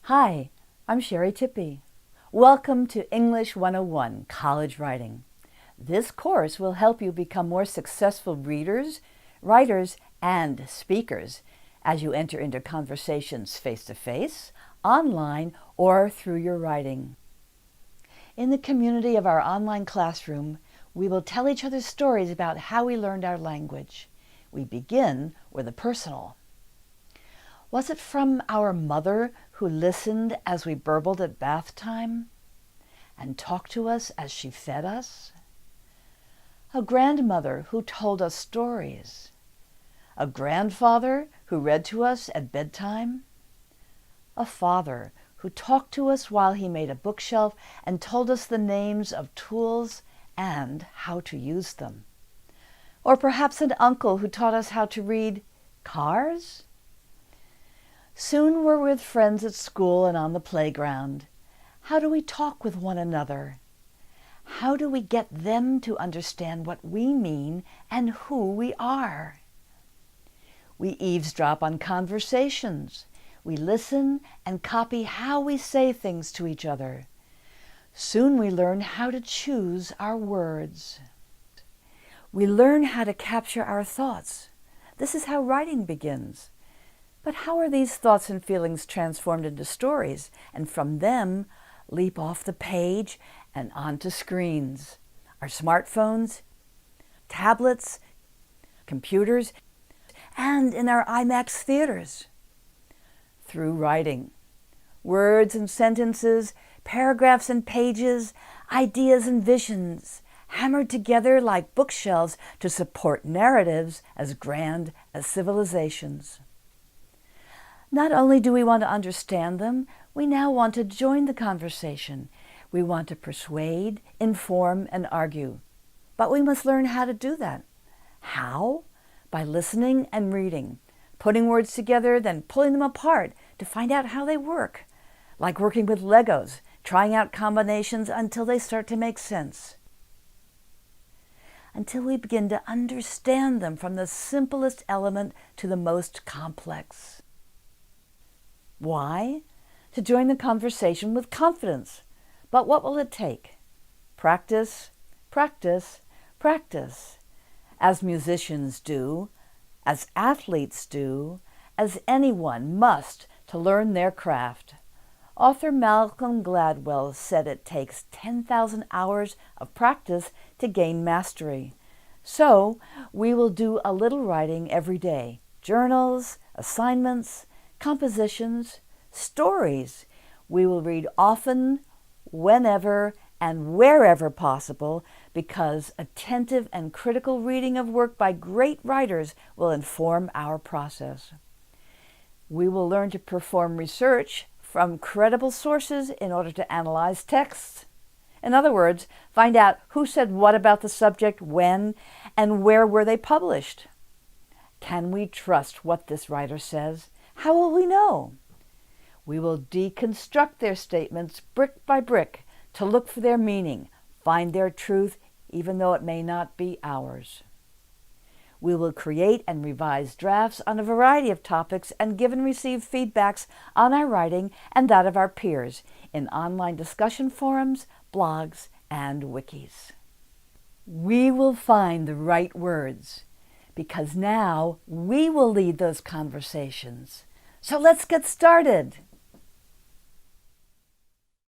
Hi, I'm Sherry Tippey. Welcome to English 101 College Writing. This course will help you become more successful readers, writers, and speakers as you enter into conversations face-to-face, online, or through your writing. In the community of our online classroom, we will tell each other stories about how we learned our language. We begin with the personal. Was it from our mother who listened as we burbled at bath time and talked to us as she fed us? A grandmother who told us stories? A grandfather who read to us at bedtime? A father who talked to us while he made a bookshelf and told us the names of tools and how to use them? Or perhaps an uncle who taught us how to read cars? Soon we're with friends at school and on the playground. How do we talk with one another? How do we get them to understand what we mean and who we are? We eavesdrop on conversations. We listen and copy how we say things to each other. Soon we learn how to choose our words. We learn how to capture our thoughts. This is how writing begins. But how are these thoughts and feelings transformed into stories, and from them leap off the page and onto screens? Our smartphones, tablets, computers, and in our IMAX theaters. Through writing. Words and sentences, paragraphs and pages, ideas and visions, hammered together like bookshelves to support narratives as grand as civilizations. Not only do we want to understand them, we now want to join the conversation. We want to persuade, inform, and argue. But we must learn how to do that. How? By listening and reading, putting words together, then pulling them apart to find out how they work. Like working with Legos, trying out combinations until they start to make sense. Until we begin to understand them from the simplest element to the most complex. Why? To join the conversation with confidence. But what will it take? Practice, practice, practice. As musicians do, as athletes do, as anyone must to learn their craft. Author Malcolm Gladwell said it takes 10,000 hours of practice to gain mastery. So we will do a little writing every day. Journals, assignments, compositions, stories. We will read often, whenever, and wherever possible, because attentive and critical reading of work by great writers will inform our process. We will learn to perform research from credible sources in order to analyze texts. In other words, find out who said what about the subject, when, and where were they published. Can we trust what this writer says? How will we know? We will deconstruct their statements brick by brick to look for their meaning, find their truth, even though it may not be ours. We will create and revise drafts on a variety of topics and give and receive feedbacks on our writing and that of our peers in online discussion forums, blogs, and wikis. We will find the right words because now we will lead those conversations. So let's get started.